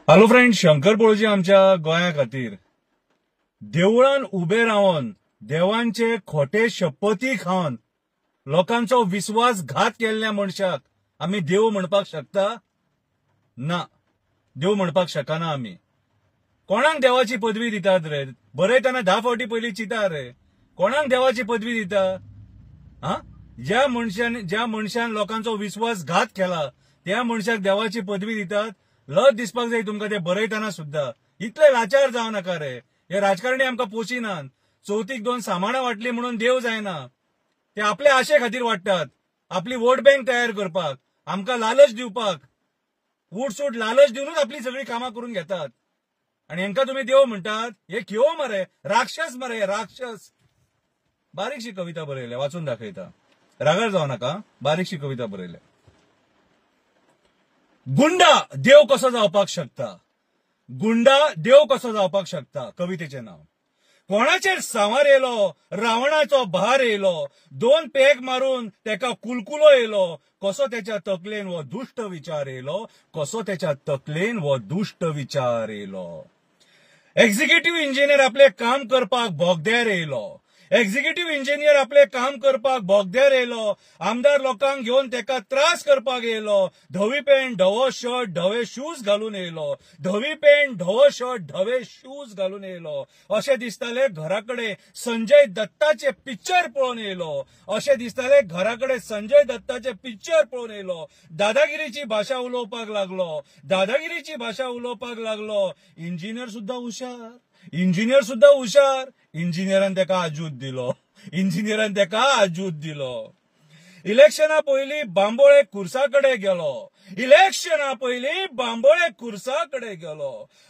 Hello friend, Shankar पळोवची आमच्या गोंया खातीर देवळान उबे रावन देवांचे खोटे शपथी खावन लोकांचो विश्वासघात केल्ल्या मनशाक आमी देव म्हणपाक शकता? ना, देव म्हणपाक शकना आमी. कोणाक देवाची पदवी दितात रे? बरयतना 10 फावटी पयलीं चिता रे, कोणाक देवाची पदवी दिता? ज्या मनशान लोकांचो विश्वासघात केला त्या मनशाक देवाची पदवी दितात. लज दिसपाक जाय तुमकां ते बरयतना सुद्धा. इतले लाचार जाव नाका रे. हे राजकारणी आमकां पोशिनात. चवथीक 2 सामाना वाटली म्हणून देव जायना. ते आपल्या आशे खातीर वाडटात, आपली वोट बँक तयार करपाक, आमकां लालच दिवपाक, उठसूट लालच दिवनूच आपली सगळी कामां करून घेतात. आणि हांकां तुम्ही देव म्हणटात? हे केव मरे, राक्षस मरे, राक्षस. बारीकशी कविता बरयल्या, वाचून दाखयता. रागार जाव नाका, बारीकशी कविता बरयल्या. गुंडा देव कसो जावपाक शकता? गुंडा देव कसो जावपाक शकता? कवितेचे नाव. कोणाचेर सांवार येयलो, रावणाचो भार येयलो, 2 पेग मारून तेका कुलकुलो येयलो, कसो त्याच्या तकलेन वो दुष्ट विचार येयलो, कसो त्याच्या तकलेन वो दुष्ट विचार येयलो. एक्झिक्युटिव्ह इंजिनियर आपले काम करपाक बोगद्यार येयलो. एक्झिक्युटिव्ह इंजिनियर आपले काम करपाक बोगद्यार येयलो. आमदार लोकांक घेवन तेका त्रास करपाक येयलो. धवी पॅन्ट, धवो शर्ट, धवे शूज घालून येयलो. धवी पॅन्ट, धवो शर्ट, धवे शूज घालून येयलो. अशें दिसताले घराकडे संजय दत्ताचे पिक्चर पळोवन येयलो. अशें दिसताले घराकडे संजय दत्ताचे पिक्चर पळोवन येयलो. दादागिरीची भाषा उलोवपाक लागलो. दादागिरीची भाषा उलोवपाक लागलो. इंजिनियर सुद्धा हुशार. इंजिनियरान तेका आजूत दिलो. इलेक्शना पयलीं बांबोळे खुर्साकडे गेलो.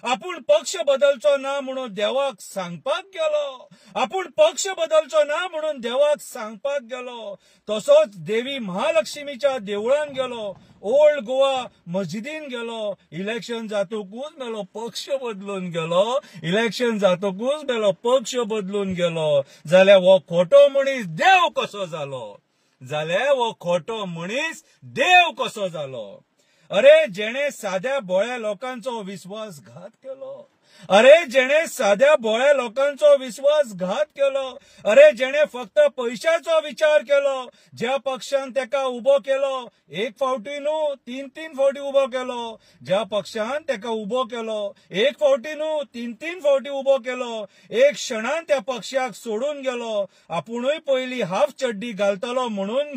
आपूण पक्ष बदलचो ना म्हणून देवाक सांगपाक गेलो. तसोच देवी महालक्ष्मीच्या देवळान गेलो. ओल्ड गोवा मस्जिदीन गेलो. इलेक्शन जातकूच मेलो पक्ष बदलून गेलो. जाल्यार हो खोटो मनीस देव कसो जालो? अरे जेणे साध्या भोळ्या लोकांचो विश्वासघात केलो. अरे जेणे फक्त पैशाचो विचार केलो. ज्या पक्षान तेका उबो केलो, 1 फावटी न्हू 3 फावटी उबो केलो. ज्या पक्षान तेका उबो केलो, 1 फावटी न्हू 3 फावटी उबो केलो. एक क्षणान त्या पक्षाक सोडून गेलो. आपुणूय पयली हाफ चड्डी घालतालो म्हणून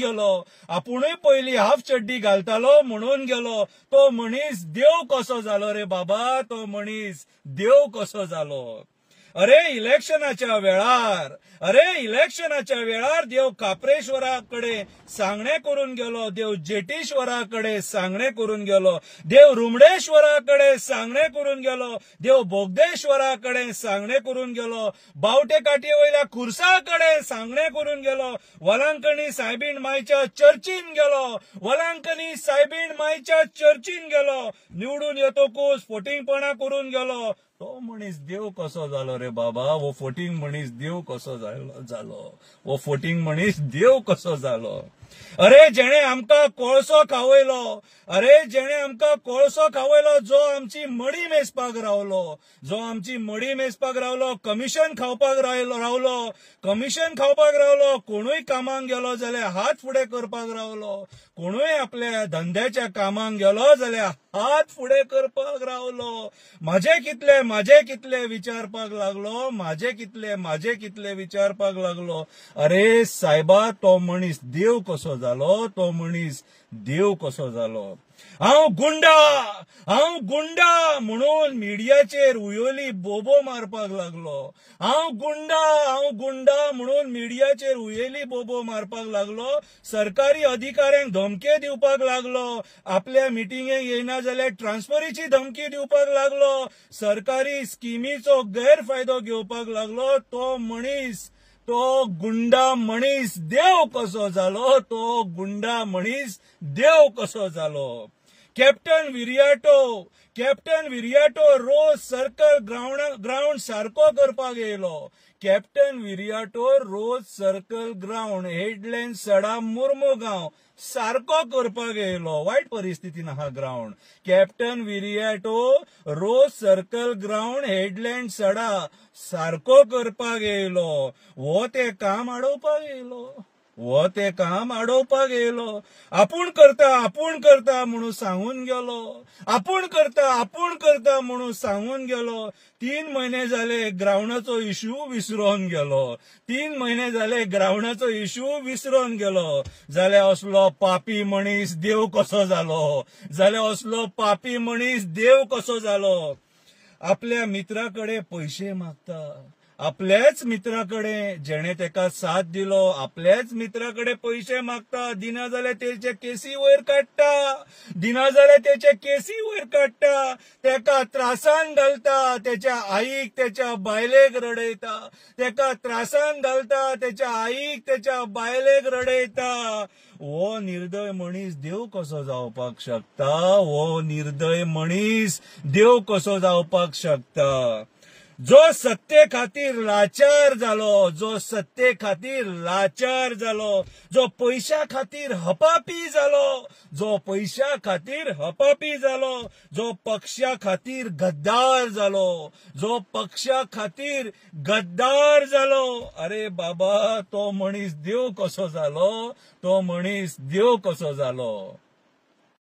गेलो. तो मनीस देव कसो जालो रे बाबा? अरे इलेक्शनाच्या वेळार देव काप्रेश्वराकडे सांगणे करून गेलो. देव जेटेश्वराकडे सांगणे करून गेलो. देव रुमडेश्वराकडे सांगणे करून गेलो. देव बोगदेश्वराकडे सांगणे करून गेलो. बावटे काटये वयल्या खुर्साकडे सांगणे करून गेलो. वलांकणी सायबीण मायच्या चर्चीन गेलो. निवडून येतकूच फोटिंगपणा करून गेलो. तो मनीस देव कसो जालो रे बाबा? वो फोटिंग मनीस देव कसो जालो? अरे जेणे आमकां कोळसो खावयलो, जो आमची मडी मेजपाक रावलो, कमिशन खावपाक रावलो. कोणूय कामाक गेलो जाल्यार हात फुडें करपाक रावलो. कोणूय आपल्या धंद्याच्या कामाक गेलो जाल्यार हात फुडें करपाक रावलो. म्हाजे कितले विचारपाक लागलो. अरे सायबा, तो मनीस देव कसो जालो? हांव गुंडा म्हणून मिडियाचेर उयोली बोबो मारपाक लागलो. सरकारी अधिकाऱ्यांक धमके दिवपाक लागलो. आपल्या मिटिंगेक येयना जाल्यार ट्रान्सफरीची धमकी दिवपाक लागलो. सरकारी स्किमीचो गैरफायदो घेवपाक लागलो. तो गुंडा मनीस देव कसो जालो? कॅप्टन विरियाटो रोज सर्कल ग्राउंड सारको करपाक येयलो. कॅप्टन विरियाटो रोज सर्कल ग्राउंड हेडलाईन सडा मुर्मुगांव सारको करपाक येयलो. वायट परिस्थितीन आहा ग्राउंड. कॅप्टन विरियाटो रोज सर्कल ग्राउंड हेडलाईन सडा सारको करपाक येयलो. हो ते काम अडोवपाक येयलो. आपूण करता म्हणून सांगून गेलो. आपूण करता म्हणून सांगून गेलो. 3 महिने झाले ग्राउंडाचो इश्यू विसरून गेलो. जाल्यार असलो पापी मनीस देव कसो जालो. आपल्या मित्राकडे पैसे मागता. आपल्याच मित्राकडे जेणे तेका साथ दिलो आपल्याच मित्राकडे पैसे मागता. दिना जाल्यार तेचे केसी वयर काडटा. तेका त्रासान घालता. त्याच्या आईक त्याच्या बायलेक रडयता. हो निर्दय मनीस देव कसो जावपाक शकता. जो सत्ते खातीर लाचार जालो, जो पैशा खातीर हपापी जालो, जो पक्षा खातीर गद्दार जालो, अरे बाबा तो मनीस देव कसो जालो.